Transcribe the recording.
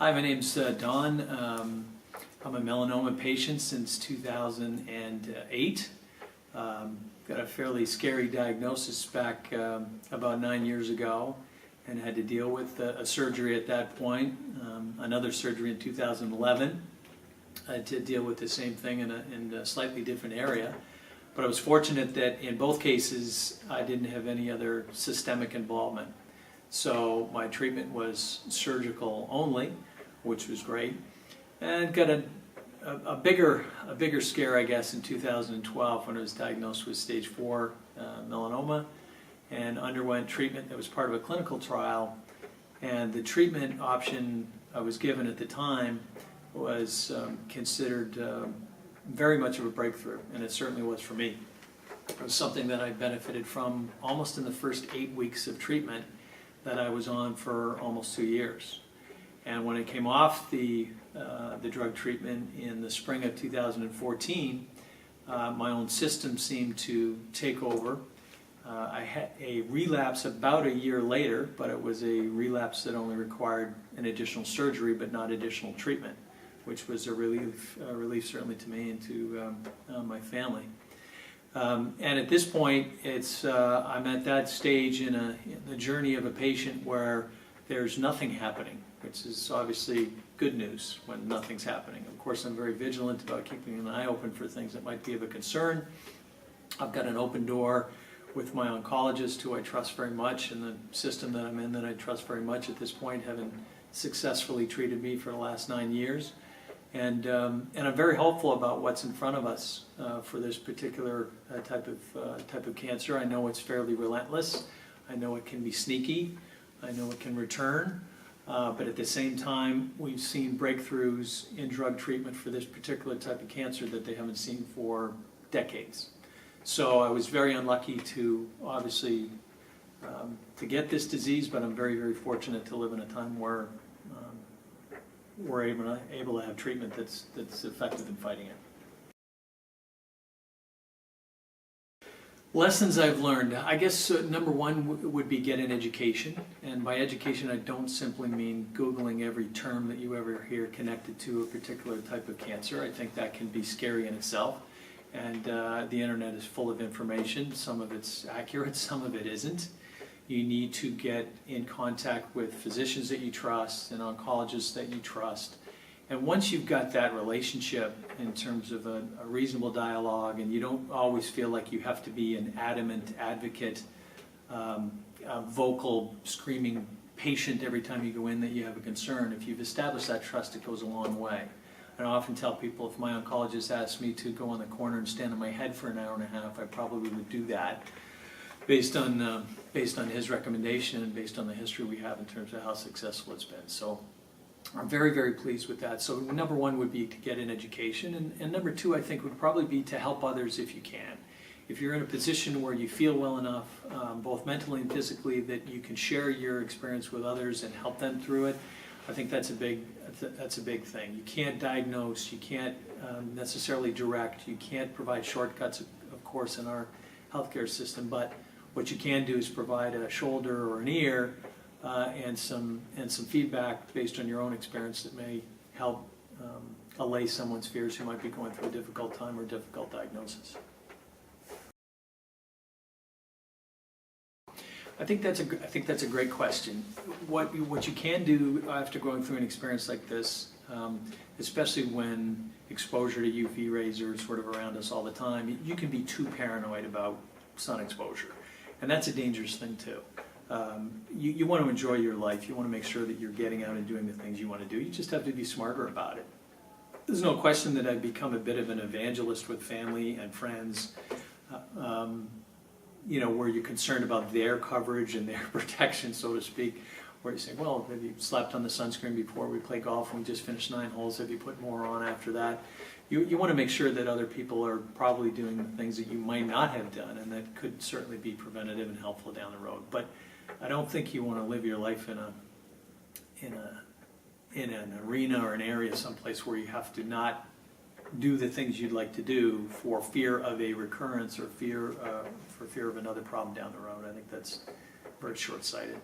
Hi, my name's Don. I'm a melanoma patient since 2008. Got a fairly scary diagnosis back about 9 years ago and had to deal with a surgery at that point, another surgery in 2011 to deal with the same thing in a slightly different area. But I was fortunate that in both cases I didn't have any other systemic involvement. So my treatment was surgical only, which was great, and got a bigger scare, I guess, in 2012 when I was diagnosed with stage 4 melanoma and underwent treatment that was part of a clinical trial. And the treatment option I was given at the time was considered very much of a breakthrough, and it certainly was for me. It was something that I benefited from almost in the first 8 weeks of treatment that I was on for almost 2 years. And when I came off the drug treatment in the spring of 2014, my own system seemed to take over. I had a relapse about a year later, but it was a relapse that only required an additional surgery but not additional treatment, which was a relief certainly to me and to my family. And at this point, I'm at that stage in the journey of a patient where there's nothing happening, which is obviously good news when nothing's happening. Of course, I'm very vigilant about keeping an eye open for things that might be of a concern. I've got an open door with my oncologist, who I trust very much, and the system that I'm in that I trust very much at this point, having successfully treated me for the last 9 years. And I'm very hopeful about what's in front of us for this particular type of cancer. I know it's fairly relentless. I know it can be sneaky. I know it can return. But at the same time, we've seen breakthroughs in drug treatment for this particular type of cancer that they haven't seen for decades. So I was very unlucky to obviously to get this disease, but I'm very, very fortunate to live in a time where we're able to have treatment that's effective in fighting it. Lessons I've learned, I guess number one would be get an education. And by education, I don't simply mean Googling every term that you ever hear connected to a particular type of cancer. I think that can be scary in itself. And the internet is full of information. Some of it's accurate, some of it isn't. You need to get in contact with physicians that you trust and oncologists that you trust. And once you've got that relationship in terms of a reasonable dialogue, and you don't always feel like you have to be an adamant advocate, a vocal, screaming patient every time you go in that you have a concern, if you've established that trust, it goes a long way. And I often tell people, if my oncologist asked me to go on the corner and stand on my head for an hour and a half, I probably would do that, based on his recommendation and based on the history we have in terms of how successful it's been. So I'm very, very pleased with that. So number one would be to get an education, and number two, I think, would probably be to help others if you can. If you're in a position where you feel well enough, both mentally and physically, that you can share your experience with others and help them through it, I think that's a big thing. You can't diagnose, you can't necessarily direct, you can't provide shortcuts, of course, in our healthcare system, but what you can do is provide a shoulder or an ear and some feedback based on your own experience that may help allay someone's fears who might be going through a difficult time or difficult diagnosis. I think that's a great question. What you can do after going through an experience like this, especially when exposure to UV rays are sort of around us all the time, you can be too paranoid about sun exposure, and that's a dangerous thing too. You want to enjoy your life. You want to make sure that you're getting out and doing the things you want to do. You just have to be smarter about it. There's no question that I've become a bit of an evangelist with family and friends. Where you're concerned about their coverage and their protection, so to speak, where you say, well, have you slapped on the sunscreen before we play golf and we just finished 9 holes? Have you put more on after that? You want to make sure that other people are probably doing the things that you might not have done, and that could certainly be preventative and helpful down the road. But I don't think you want to live your life in an arena or an area someplace where you have to not do the things you'd like to do for fear of a recurrence or for fear of another problem down the road. I think that's very short-sighted.